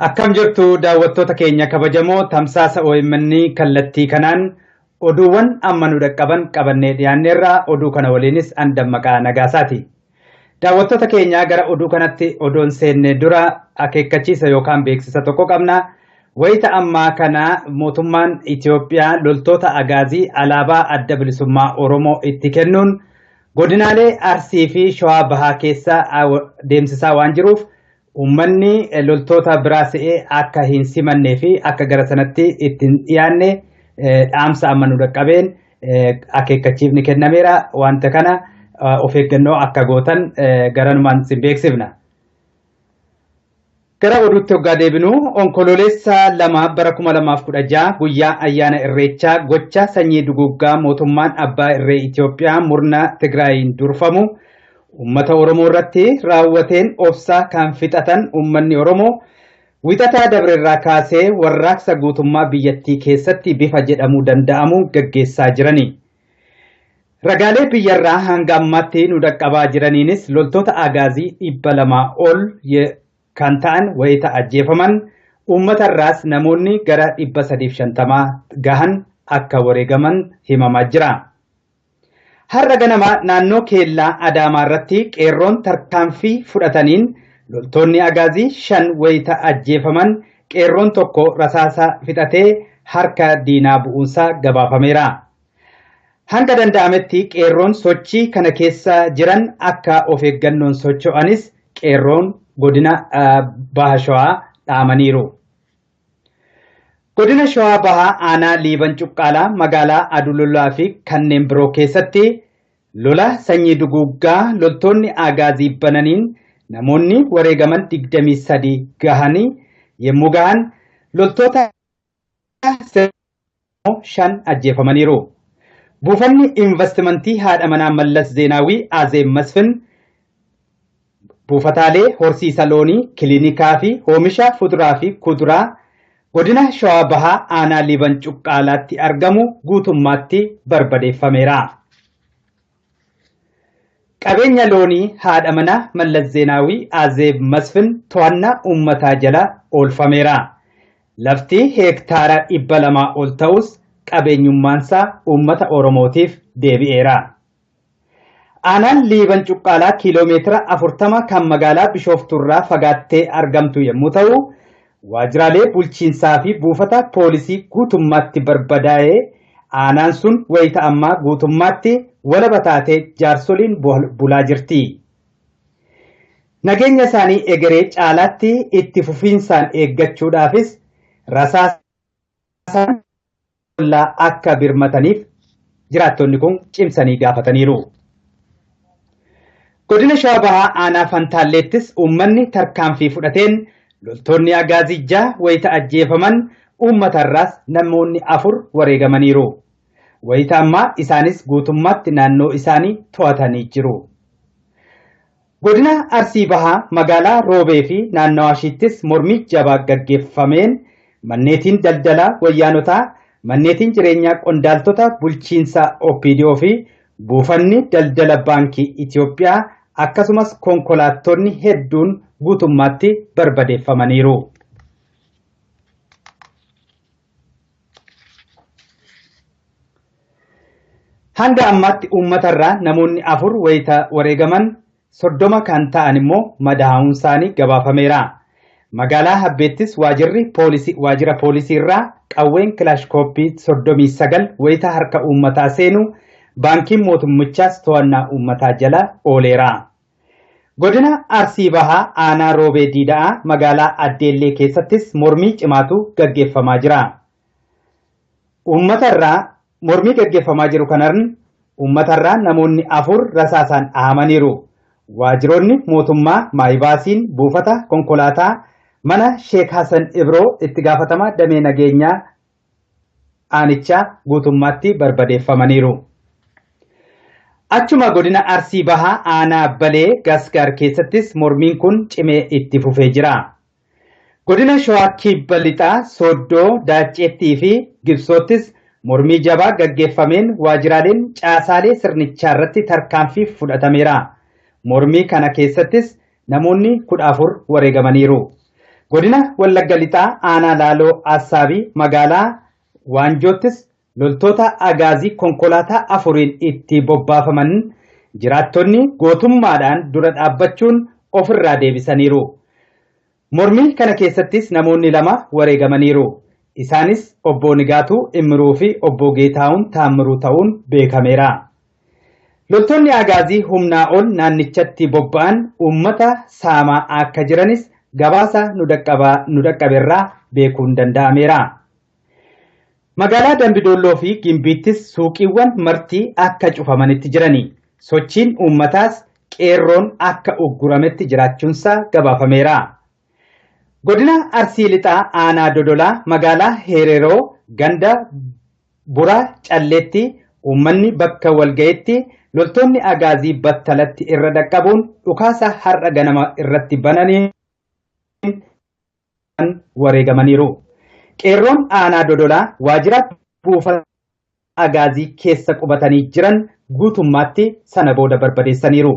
Akkam jirtu daawwattoota keenya kabajamoo tamsaasa OMN kallattii kanaan oduuwwan amma nu dhaqqaban qabannee dhiyaanneerra oduu kana waliinis Andammaqaa Nagaasaati. Daawwattoota keenya gara oduu kanatti odoon seenne dura akeekkachiisa yookaan beeksisa tokko qabna. Wayita ammaa kana mootummaan Itoophiyaa loltoota agaazii alaabaa adda bilisummaa Oromoo itti kennuun godinaalee Arsii fi Shawaa Bahaa keessa deemsisaa waan jiruuf ummanni loltoota biraa se'ee akka hin simannee fi akka gara sanatti ittiin dhiyaanne dhaamsa amma nu dhaqqabeen akeekkachiifni kennameera. Wanta kana of eeggannoo akka gootan garanumaan sin beeksifna. Gara oduutti hoggaa deebinu onkololeessa 2 bara 2016 guyyaa ayyaana irreechaa gocha sanyii duguggaa mootummaan abbaa irree Itoophiyaa murna Tigraayin durfamu ummata Oromoo irratti raawwateen obsaa kan fixatan ummanni Oromoo wixataa dabrerraa kaasee warraaqsa guutummaa biyyattii keessatti bifa jedhamuu danda'amu gaggeessaa jirani. Ragaalee biyyarraa hanga ammaatti nu dhaqqabaa jiraniinis loltoota agaazii 200 ol kan ta'an wayita ajjeefaman uummatarraas namoonni gara 350 gahan akka wareegaman himamaa jira. Har'a ganama naannoo keellaa Adaamaa irratti qeerroon tarkaanfii fudhataniin loltoonni agaazii 5 wayita ajjeefaman qeerroon tokko rasaasa fixatee harka diinaa bu'uunsaa gabaafameera. Hanga danda'ametti qeerroon sochii kana keessa jiran akka of eeggannoon socho'anis qeerroon godina Baha Shawaa dhaamaniiru. Godina Shawaa Bahaa aanaa Liiban Cuqqaalaa magaalaa Adululaa fi kanneen biroo keessatti lola sanyii duguggaa loltoonni agaazii bananiin namoonni wareegaman 23 gahanii yommuu gahan loltoota 5 ajjeefamaniiru. Buufanni investimentii haadha manaa Mallas Zeenaawii Azeeb Masfin buufataalee horsiisa loonii kiliinikaa fi oomisha fuduraa fi kuduraa godina Shawaa Bahaa aanaa Liiban Cuqqaalaatti argamu guutummaatti barbadeeffameera. Qabeenya loonii haadha manaa Mallas Zeenaawii Azeeb Masfin to'annaa uummataa jala oolfameera. Lafti heektaara 200 ol ta'us qabeenyummaansaa uummata Oromootiif deebi'eera. Aanaan Liiban Cuqqaalaa kiiloomeetira 40 kan magaalaa Bishooftuurraa fagaattee argamtu yommuu ta'u, waajjiraalee bulchiinsaa fi buufata poolisii guutummaatti barbadaa'ee aanaan sun wayita ammaa guutummaatti walaba taatee jaarsoliin bulaa jirti. Nageenya isaanii egeree caalaatti itti fufiinsaan eeggachuudhaafis rasaasa akka birmataniif jiraattonni kun cimsanii gaafataniiru. Godina Shawaa Bahaa aanaa Fantaalleettis uummanni tarkaanfii fudhateen loltoonni agaazii 6 wayita ajjeefaman uummatarraas namoonni 4 wareegamaniiru. Wayita ammaa isaanis guutummaatti naannoo isaanii to'atanii jiru. Godina Arsii Bahaa magaalaa Roobee fi naannawaa ishiittis mormii jabaa gaggeeffameen manneetiin daldalaa wayyaanotaa manneetiin jireenyaa qondaaltota bulchiinsaa OPDO fi buufanni daldala baankii Itoophiyaa akkasumas konkolaattonni hedduun guutummaatti barbadeeffamaniiru. Hanga ammaatti uummatarraa namoonni 4 wayita wareegaman 30 kan ta'an immoo madaa'uun isaanii gabaafameera. Magaalaa Habbeettis waajjira poolisii irraa qawween kilaashkooppii 39 wayita harka uummataa seenu baankiin mootummichaas to'annaa uummataa jala ooleera. Godina Arsii Bahaa aanaa Roobee Diida'aa magaalaa Addeellee keessattis mormii cimaatu gaggeeffamaa jira. Mormii gaggeeffamaa jiru kanarratti uummatarraa namoonni 4 rasaasaan dhahamaniiru. Waajjiroonni mootummaa Maayibaasiin buufata konkolaataa mana Sheek Hasan Ibroo itti gaafatamaa damee nageenyaa aanichaa guutummaatti barbadeeffamaniiru. Achuma godina Arsii Bahaa aanaa Balee Gasgaar keessattis mormiin kun cimee itti fufee jira. Godina Shawaa Kibba Lixaa Sooddoo Daacceettii fi Gibsoottis mormii jabaa gaggeeffameen waajjiraaleen caasaalee sirnichaa irratti tarkaanfii fudhatameera. Mormii kana keessattis namoonni 14 wareegamaniiru. Godina Wallagga Lixaa aanaa Laaloo Assaabii magaalaa Waanjoottis loltoota agaazii konkolaataa afuriin itti bobbaafaman jiraattonni gootummaadhaan dura dhaabbachuun ofirraa deebisaniiru. Mormii kana keessattis namoonni lama wareegamaniiru. Isaanis obbo Nigaatuu Immiruu fi obbo Geetaawun Taammiruu ta'uun beekameera. Loltoonni agaazii humnaa ol naannichatti bobba'an uummata saamaa akka jiranis gabaasa nu dhaqqabeerraa beekuun danda'ameera. Magaalaa Dambidolloo fi Gimbiittis suuqiiwwan martii akka cufamanitti jirani. Sochiin uummataas qeerroon akka uggurametti jiraachuunsaa gabaafameera. Godina Arsii Lixaa aanaa Dodolaa magaalaa Heereroo ganda Buraa Calleetti uummanni bakka walga'itti loltoonni agaazii battalatti irra dhaqqabuun dhukaasa har'a ganama irratti bananii wareegamaniiru. Qeerroon aanaa Dodolaa waajjira buufata agaazii keessa qubatanii jiran guutummaatti sana booda barbadeessaniiru.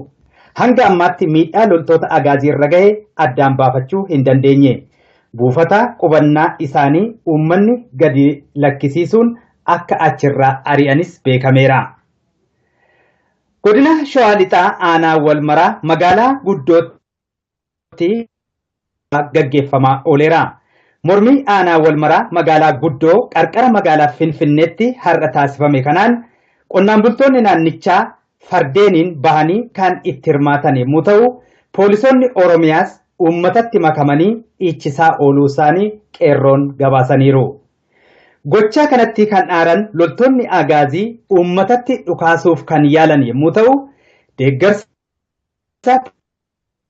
Hanga ammaatti miidhaa loltoota agaazii irra gahe addaan baafachuu hin dandeenye. Buufata qubannaa isaanii uummanni gadi lakkisiisuun akka achirraa ari'anis beekameera. Godina Shawaa Lixaa aanaa Walmaraa magaalaa guddootti gaggeeffamaa ooleera. Mormii aanaa Walmaraa magaalaa guddoo qarqara magaalaa Finfinneetti har'a taasifame kanaan qonnaan bultoonni naannichaa fardeeniin bahanii kan itti hirmaatan yommuu ta'u, poolisoonni Oromiyaas uummatatti makamanii dhiichisaa ooluu isaanii qeerroon gabaasaniiru. Gochaa kanatti kan aaran loltoonni agaazii uummatatti dhukaasuuf kan yaalan yommuu ta'u, deeggarsa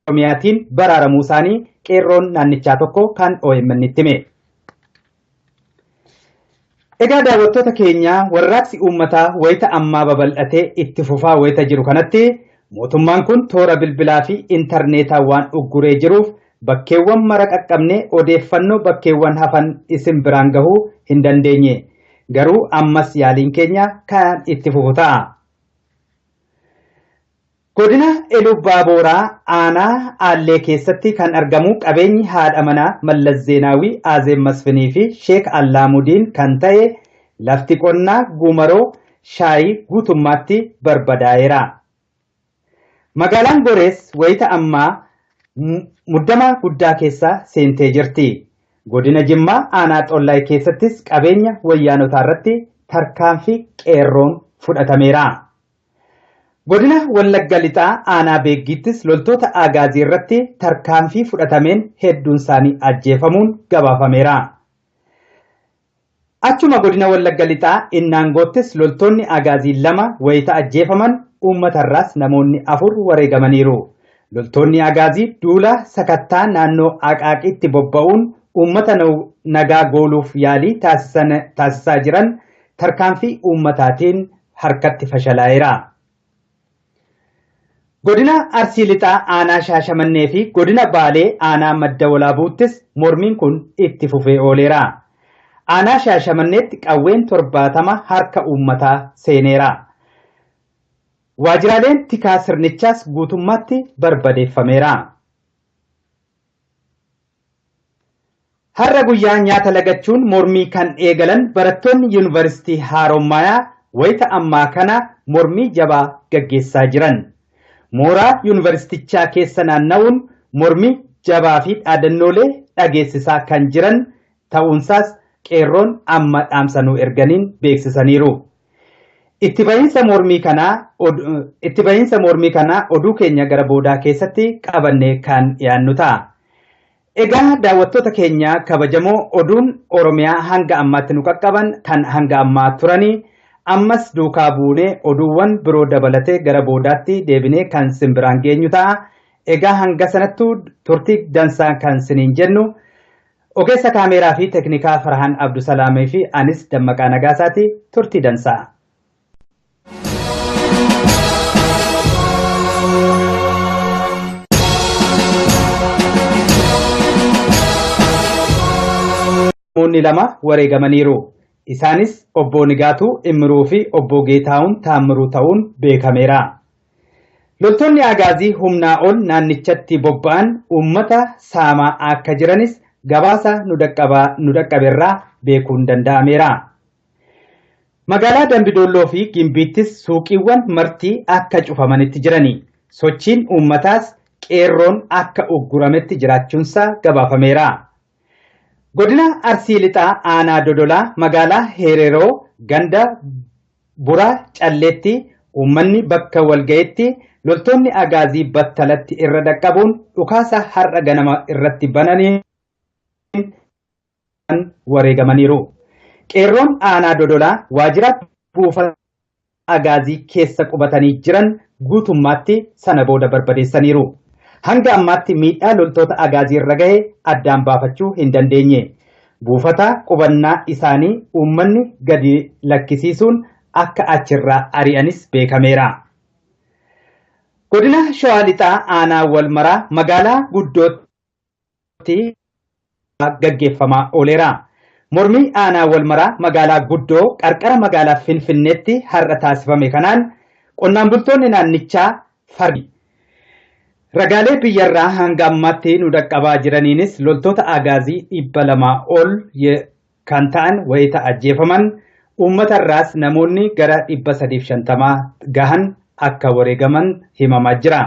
Oromiyaatiin baraaramuu isaanii qeerroon naannichaa tokko kan OMN itti hime. Egaa daawwattoota keenya warraaqsi uummataa wayita ammaa babal'atee itti fufaa wayita jiru kanatti mootummaan kun toora bilbilaa fi intarneetaa waan ugguree jiruuf bakkeewwan mara qaqqabnee odeeffannoo bakkeewwan hafan isin biraan gahuu hin dandeenye. Garuu ammas yaaliin keenya kan itti fufu ta'a. Godina Elubbaaboraa aanaa Aallee keessatti kan argamu qabeenyi haadha manaa Mallas Zeenaawii Azeem Masfinii fi Sheek Allaamudiin kan ta'e lafti qonnaa Guumaroo Shaayii guutummaatti barbadaa'eera. Magaalaan Gorees wayita ammaa muddama guddaa keessa seentee jirti. Godina Jimmaa aanaa Xollaay keessattis qabeenya wayyaanotaa irratti tarkaanfii qeerroon fudhatameera. Godina Wallagga Lixaa aanaa Beeggiittis loltoota agaazii irratti tarkaanfii fudhatameen hedduun isaanii ajjeefamuun gabaafameera. Achuma godina Wallagga Lixaa Innaangoottis loltoonni agaazii lama wayita ajjeefaman uummatarraas namoonni 4 wareegamaniiru. Loltoonni agaazii duula sakattaa naannoo Aqaaqiitti bobba'uun uummata nagaa gooluuf yaalii taasisaa jiran tarkaanfii uummataatiin harkatti fashalaa'eera. Godina Arsii Lixaa aanaa Shaashamannee fi godina Baalee aanaa Madda Walaabuuttis mormiin kun itti fufee ooleera. Aanaa Shaashamanneetti qawween 70 harka uummataa seeneera. Waajjiraaleen tikaa sirnichaas guutummaatti barbadeeffameera. Har'a guyyaa nyaata lagachuun mormii kan eegalan barattoonni yuunivarsiitii Haarommayaa wayita ammaa kana mormii jabaa gaggeessaa jiran. Mooraa yuunivarsiitichaa keessa naanna'uun mormii jabaa fi dhaadannoolee dhageessisaa kan jiran ta'uunsaas qeerroon amma dhaamsanuu erganiin beeksisaniiru. Itti bahiinsa mormii kanaa oduu keenya gara boodaa keessatti qabannee kan dhiyaannu ta'a. Egaa daawwattoota keenya kabajamoo oduun Oromiyaa hanga ammaatti nu qaqqaban kan hanga ammaa turanii ammas duukaa buunee oduuwwan biroo dabalatee gara boodaatti deebinee kan simbiraan geenyu ta'a. Egaa hanga sanattuu turtii dansaa kan siniin jennu ogeessa kaameeraa fi teknikaa Farhaan Abdusalaamii fi anis Dammaqaa Nagaasaati. Turtii dansaa. Namoonni lama wareegamaniiru. Isaanis obbo Nigaatuu Immiruu fi obbo Geetaawun Taammiruu ta'uun beekameera. Loltoonni agaazii humnaa ol naannichatti bobba'an uummata saamaa akka jiranis gabaasa nu dhaqqaberraa beekuun danda'ameera. Magaalaa Dambidolloo fi Gimbiittis suuqiiwwan martii akka cufamanitti jirani. Sochiin uummataas qeerroon akka uggurametti jiraachuunsaa gabaafameera. Godina Arsii Lixaa Aanaa Dodolaa magaalaa Heereroo ganda Buraa Calleetti uummanni bakka walga'itti loltoonni agaazii battalatti irra dhaqqabuun dhukaasa har'a ganama irratti bananii wareegamaniiru. Qeerroon Aanaa Dodolaa waajjira buufata agaazii keessa qubatanii jiran guutummaatti sana booda barbadeessaniiru. Hanga ammaatti miidhaa loltoota agaazii irra gahe addaan baafachuu hin dandeenye. Buufata qubannaa isaanii uummanni gadi lakkisiisuun akka achirraa ari'anis beekameera. Godina Shawaa Lixaa Aanaa Walmaraa magaalaa guddootti gaggeeffamaa ooleera. Mormii Aanaa Walmaraa magaalaa guddoo qarqara magaalaa Finfinneetti har'a taasifame kanaan qonnaan bultoonni naannichaa fardi. Ragaalee biyyarraa hanga ammaatti nu dhaqqabaa jiraniinis loltoota agaazii 200 ol kan ta'an wayita ajjeefaman uummatarraas namoonni gara 350 gahan akka wareegaman himamaa jira.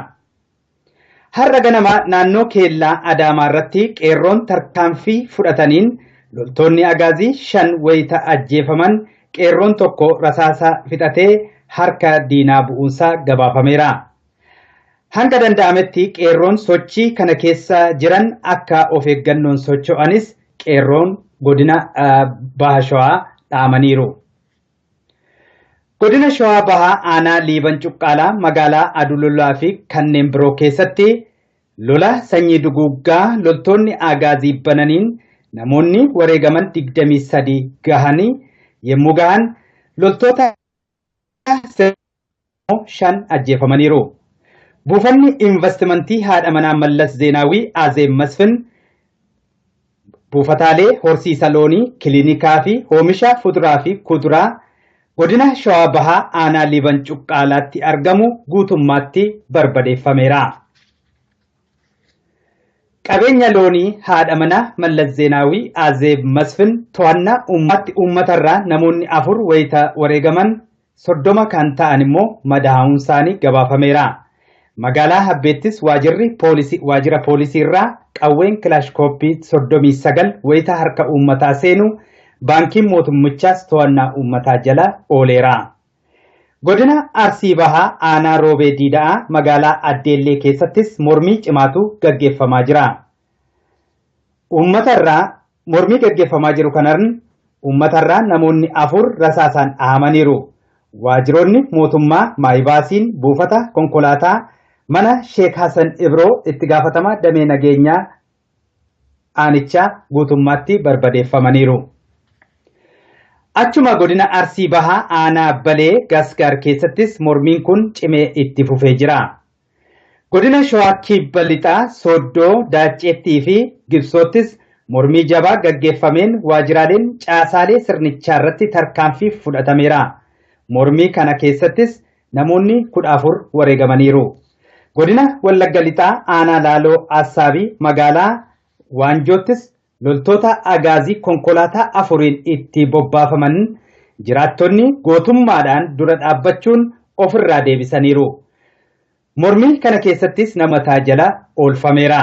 Har'a ganama naannoo Keellaa Adaamaa irratti qeerroon tarkaanfii fudhataniin loltoonni agaazii 5 wayita ajjeefaman qeerroon tokko rasaasa fixatee harka diinaa bu'uunsaa gabaafameera. Hanga danda'ametti qeerroon sochii kana keessa jiran akka of eeggannoon socho'anis qeerroon godina Baha Shawaa dhaamaniiru. Godina Shawaa Bahaa Aanaa Liiban Cuqqaalaa magaalaa Adululaa fi kanneen biroo keessatti lola sanyii duguuggaa loltoonni agaazii bananiin namoonni wareegaman 23 gahanii yommuu gahan loltoota 5 ajjeefamaniiru. Buufanni investimentii haadha manaa Mallas Zeenaawii Azeem Masfin buufataalee horsiisa loonii, kiliinikaa fi oomisha fuduraa fi kuduraa godina Shawaa Bahaa Aanaa Liiban Cuqqaalaatti argamu guutummaatti barbadeeffameera. Qabeenya loonii haadha manaa Mallas Zeenaawii Azeem Masfin to'annaa uummatarraa namoonni 4 wayita wareegaman 30 kan ta'an immoo madaa'uun isaanii gabaafameera. Magaalaa Habbeettis waajjira poolisii irraa qawween kilaashkooppii 39 wayita harka uummataa seenu baankiin mootummichaas to'annaa uummataa jala ooleera. Godina Arsii Bahaa Aanaa Roobee Diida'aa magaalaa Addeellee keessattis mormii cimaatu gaggeeffamaa jira. Mormii gaggeeffamaa jiru kanaan uummatarraa namoonni 4 rasaasaan dhahamaniiru. Waajjiroonni mootummaa Maayibaasiin buufata konkolaataa mana Sheek Hassan Ibroo itti gaafatamaa damee nageenyaa aanichaa guutummaatti barbadeeffamaniiru. Achuma godina Arsii Bahaa Aanaa Balee Gasgaar keessattis mormiin kun cimee itti fufee jira. Godina Shawaa Kibba Lixaa Sooddoo Daacceettii fi Gibsoottis mormii jabaa gaggeeffameen waajjiraaleen caasaalee sirnichaa irratti tarkaanfii fudhatameera. Mormii kana keessattis namoonni 14 wareegamaniiru. Godina Wallagga Lixaa Aanaa Laaloo Assaabii magaalaa Waanjoottis loltoota agaazii konkolaataa 4 itti bobbaafaman jiraattonni gootummaadhaan dura dhaabbachuun ofirraa deebisaniiru. Mormii kana keessattis namataa jala oolfameera.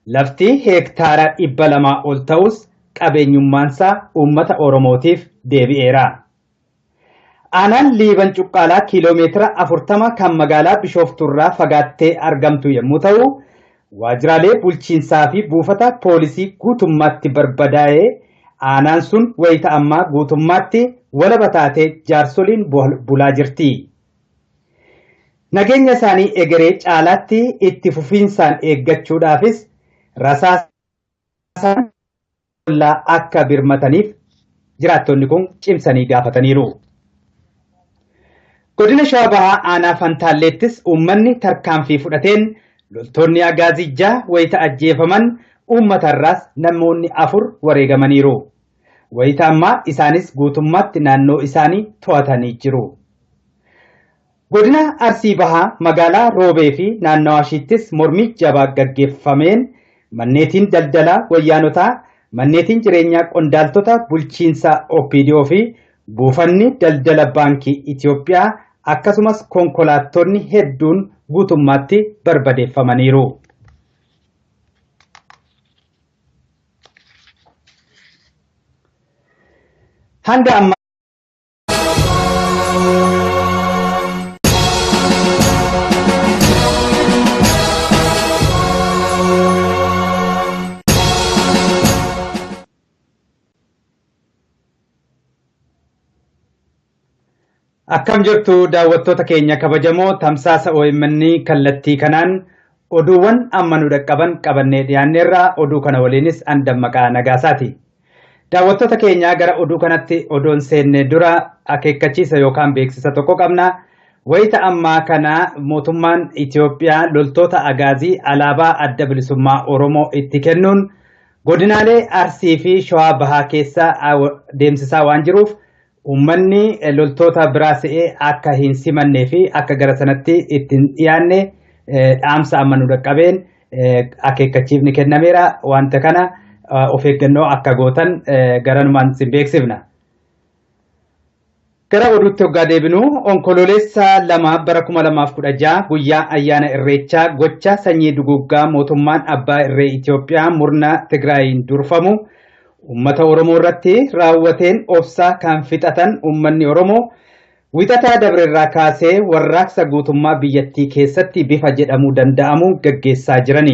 Lafti heektaara 200 ol ta'us qabeenyummaansaa uummata Oromootiif deebi'eera. Aanaan Liiban Cuqqaalaa kiiloomeetira 40 kan magaalaa Bishooftuurraa fagaattee argamtu yommuu ta'u, waajjiraalee bulchiinsaa fi buufata poolisii guutummaatti barbadaa'ee aanaan sun wayita ammaa guutummaatti walaba taatee jaarsoliin bulaa jirti. Nageenya isaanii egeree caalaatti itti fufiinsaan eeggachuudhaafis rasaasaan akka birmataniif jiraattonni kun cimsanii gaafataniiru. Godina Shawaa Bahaa Aanaa Fantaalleettis uummanni tarkaanfii fudhateen loltoonni agaazijaa wayita ajjeefaman uummatarraas namoonni 4 wareegamaniiru. Wayita ammaa isaanis guutummaatti naannoo isaanii to'atanii jiru. Godina Arsii Bahaa magaalaa Roobee fi naannawaa ishiittis mormii jabaa gaggeeffameen manneetiin daldalaa wayyaanotaa, manneetiin jireenyaa qondaaltota bulchiinsa OPDO fi buufanni daldala baankii Itoophiyaa akkasumas konkolaattonni hedduun guutummaatti barbadeeffamaniiru. Hanga amma akkam jirtu daawwattoota keenya kabajamoo tamsaasa OMN kallattii kanaan oduuwwan amma nu dhaqqaban qabannee dhiyaanneerra oduu kana waliinis Andammaqaa Nagaasaati. Daawwattoota keenya gara oduu kanatti odoon seenne dura akeekkachiisa yookaan beeksisa tokko qabna. Wayita ammaa kana mootummaan Itoophiyaa loltoota agaazii alaabaa adda bilisummaa Oromoo itti kennuun godinaalee Arsii fi Shawaa Bahaa keessa deemsisaa waan jiruuf ummanni loltoota biraa se'ee akka hin simannee fi akka gara sanatti ittiin dhiyaanne dhaamsa amma nu dhaqqabeen akeekkachiifni kennameera. Wanta kana of eeggannoo akka gootan garanumaan sin beeksifna. Gara oduutti hoggaa deebinu onkololeessa 2 bara 2016 guyyaa ayyaana irreechaa gocha sanyii duguggaa mootummaan abbaa irree Itoophiyaa murna Tigraayin durfamu ummata Oromoo irratti raawwateen obsaa kan fixatan ummanni Oromoo wixataa dabrerraa kaasee warraaqsa guutummaa biyyattii keessatti bifa jedhamuu danda'amu gaggeessaa jirani.